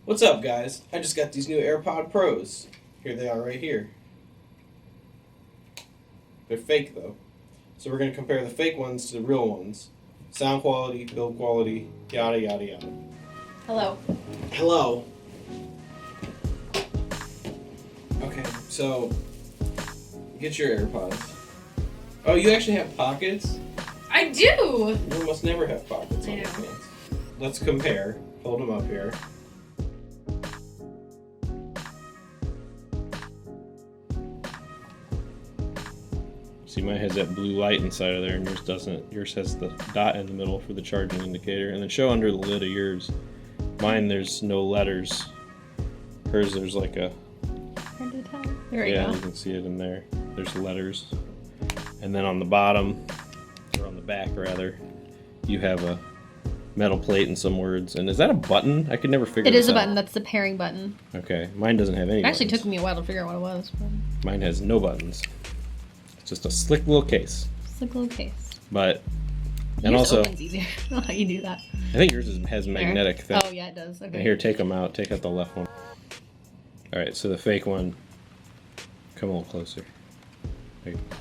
What's up, guys? I just got these new Airpod Pros. Here they are right here. They're fake, though. So we're going to compare the fake ones to the real ones. Sound quality, build quality, yada, yada, yada. Hello. Hello. Okay, so get your AirPods. Oh, you actually have pockets? I do! You must never have pockets on your pants. Let's compare. Hold them up here. See, mine has that blue light inside of there, and yours doesn't. Yours has the dot in the middle for the charging indicator. And then show under the lid of yours. Mine, there's no letters. Hers, there's like a... There we yeah, go. you can see it in there. There's letters. And then on the bottom, or on the back rather, you have a metal plate and some words. And is that a button? I could never figure It this is a out. button. That's the pairing button. Okay, mine doesn't have any It actually buttons. took me a while to figure out what it was. But Mine has no buttons. It's just a slick little case. it's a little case. But, and Yours also, opens easier. I don't know how you do that. I think yours has a magnetic thing. Oh, yeah, it does. Okay. And here, take them out. Take out the left one. Alright, so the fake one. Come a little closer. There you go.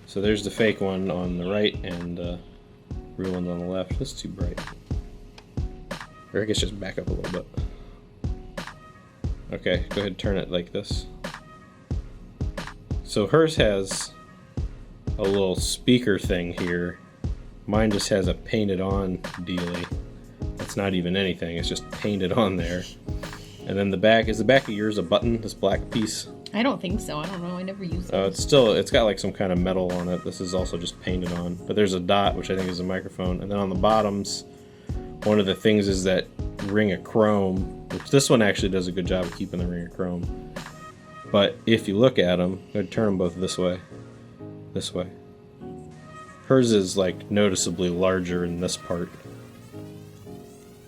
So there's the fake one on the right and the real one on the left. That's too bright. Or I guess just back up a little bit. Okay, go ahead and turn it like this. So hers has a little speaker thing here. Mine just has a painted on dealie. It's not even anything, it's just painted on there. And then the back, is the back of yours a button, this black piece? I don't think so. I don't know. I never used it. It's got like some kind of metal on it. This is also just painted on. But there's a dot, which I think is a microphone. And then on the bottoms, one of the things is that ring of chrome, which this one actually does a good job of keeping the ring of chrome. But if you look at them, go ahead and turn them both this way. This way. Hers is like noticeably larger in this part.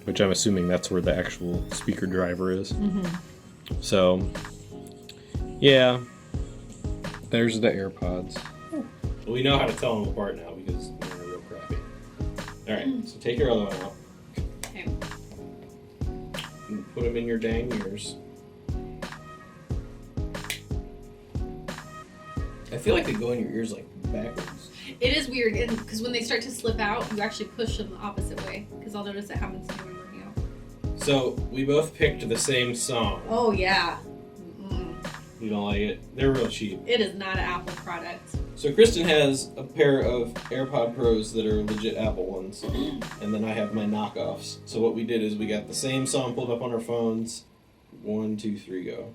Which I'm assuming that's where the actual speaker driver is. Mm-hmm. So, yeah. There's the AirPods. We know how to tell them apart now because they're real crappy. Alright, so take your other one out. Okay. And put them in your dang ears. I feel like they go in your ears like backwards. It is weird because when they start to slip out, you actually push them the opposite way. Because I'll notice it happens to me when working out. So, we both picked the same song. Oh, yeah. You don't like it? They're real cheap. It is not an Apple product. So Kristin has a pair of AirPod Pros that are legit Apple ones, and then I have my knockoffs. So what we did is we got the same song pulled up on our phones. 1, 2, 3, go.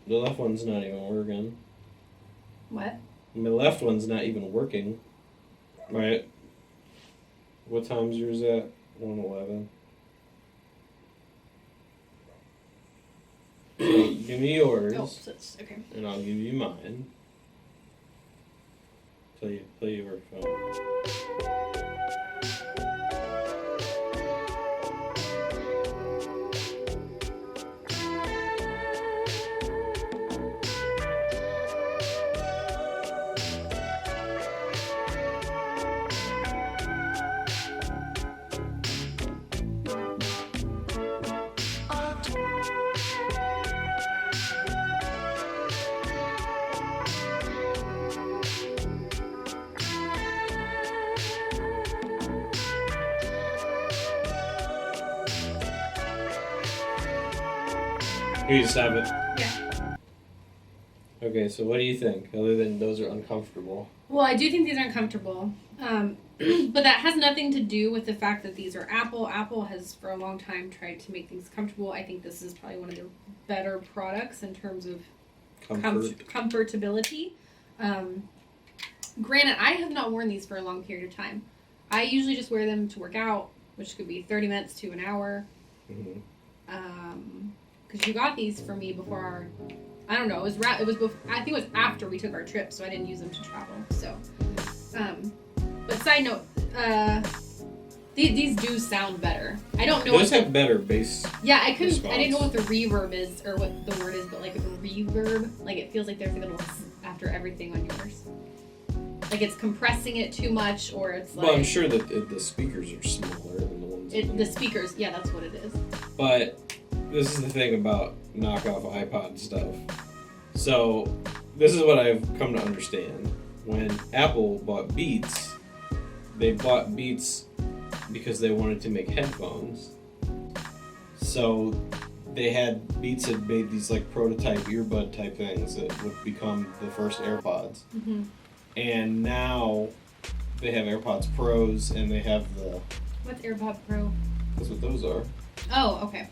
The left one's not even working. What? My left one's not even working. Right? What time's yours at? 1:11. So give me yours, Oh, that's okay. and I'll give you mine. Play your phone. You just have it. Yeah. Okay, so what do you think? Other than those are uncomfortable. Well, I do think these are uncomfortable. But that has nothing to do with the fact that these are Apple. Apple has for a long time tried to make things comfortable. I think this is probably one of their better products in terms of comfortability. Granted, I have not worn these for a long period of time. I usually just wear them to work out, which could be 30 minutes to an hour. Mm-hmm. Because you got these for me before I don't know. It was before, I think it was after we took our trip, so I didn't use them to travel. So, but side note, these do sound better. I don't know. Those have better bass. Yeah, I couldn't. response. I didn't know what the reverb is or what the word is, but like the reverb, like it feels like there's a little after everything on yours. Like it's compressing it too much, or it's like. Well, I'm sure that the speakers are smaller than the ones. The speakers, yeah, that's what it is. But this is the thing about knockoff iPod stuff. So this is what I've come to understand. When Apple bought Beats, they bought Beats because they wanted to make headphones. So Beats had made these like prototype earbud type things that would become the first AirPods. Mm-hmm. And now they have AirPods Pros and they have the... What's AirPod Pro? That's what those are. Oh, okay.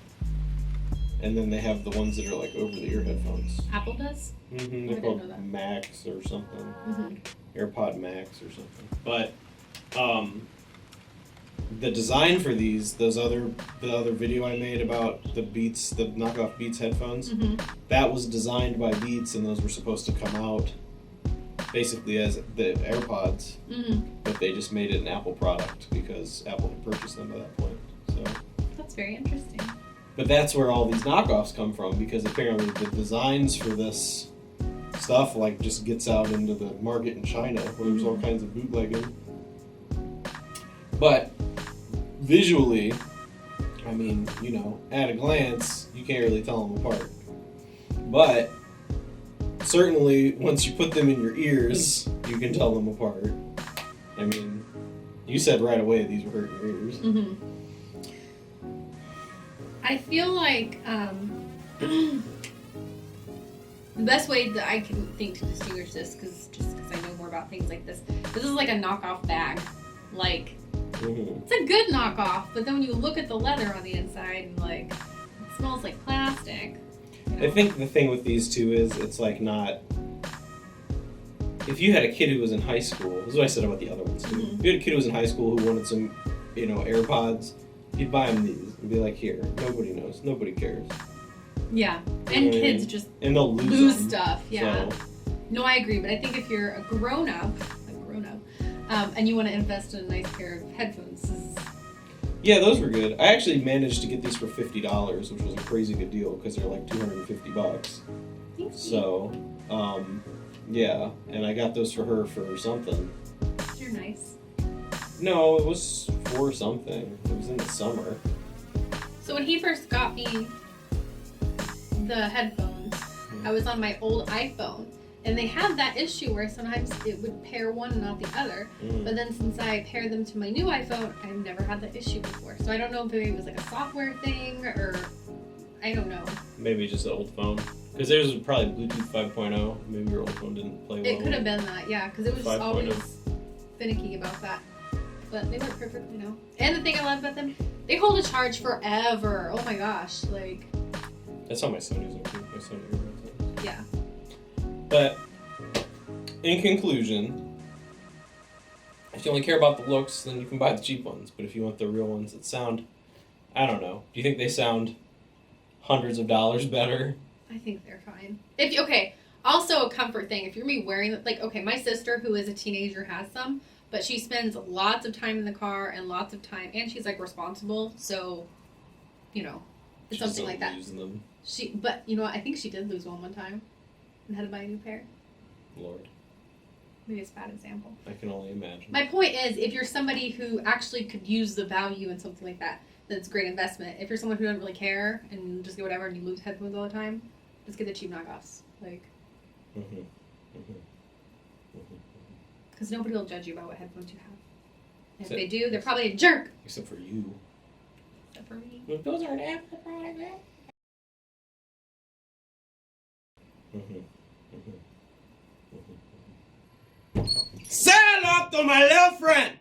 And then they have the ones that are like over-the-ear headphones. Apple does? Mm-hmm. They're called Max or something. Mm-hmm. AirPod Max or something. But the design for these, the other video I made about the Beats, the knockoff Beats headphones, Mm-hmm. that was designed by Beats, and those were supposed to come out basically as the AirPods, Mm-hmm. but they just made it an Apple product because Apple had purchased them at that point. So That's very interesting. but that's where all these knockoffs come from, because apparently the designs for this stuff like just gets out into the market in China where there's all kinds of bootlegging. But visually, I mean, you know, at a glance, you can't really tell them apart. But certainly, once you put them in your ears, you can tell them apart. I mean, you said right away these were hurting your ears. Mm-hmm. I feel like the best way that I can think to distinguish this, because I know more about things like this is like a knockoff bag. Like, it's a good knockoff, but then when you look at the leather on the inside, and like, it smells like plastic. You know? I think the thing with these two is it's like not. If you had a kid who was in high school, this is what I said about the other ones too. Mm-hmm. If you had a kid who was in high school who wanted some, you know, AirPods, you'd buy them these and be like, here, nobody knows, nobody cares. Yeah, You and know what I kids mean? just And they'll lose them, stuff. Yeah. so. No, I agree, but I think if you're a grown up, and you want to invest in a nice pair of headphones, this is... Yeah, those were good. I actually managed to get these for $50, which was a crazy good deal because they're like $250. Thank you. So, yeah, and I got those for her for something. You're nice. No, it was for something. It was in the summer. So when he first got me the headphones, I was on my old iPhone, and they had that issue where sometimes it would pair one and not the other. But then since I paired them to my new iPhone, I've never had that issue before. So I don't know if maybe it was like a software thing, or I don't know. Maybe just an old phone. Because theirs was probably Bluetooth 5.0. Maybe your old phone didn't play well. It could have been that, yeah, because it was 5.0. always finicky about that. But they work perfectly now. And the thing I love about them, they hold a charge forever. Oh my gosh, like... That's how my Sony's are too. My Sony earbuds. Yeah. But, in conclusion, if you only care about the looks, then you can buy the cheap ones. But if you want the real ones that sound, I don't know. Do you think they sound hundreds of dollars better? I think they're fine. Okay, also a comfort thing. If you're me wearing, like, okay, my sister who is a teenager has some, but she spends lots of time in the car and lots of time, and she's like responsible, so, you know, it's something like that. Using them. But you know what? I think she did lose one time and had to buy a new pair. Lord. Maybe it's a bad example. I can only imagine. My point is, if you're somebody who actually could use the value in something like that, then it's a great investment. If you're someone who doesn't really care and just get whatever and you lose headphones all the time, just get the cheap knockoffs. Like, because nobody will judge you about what headphones you have. And if they do, they're probably a jerk. Except for you. Except for me. But those aren't Apple products. Say hello to my little friend.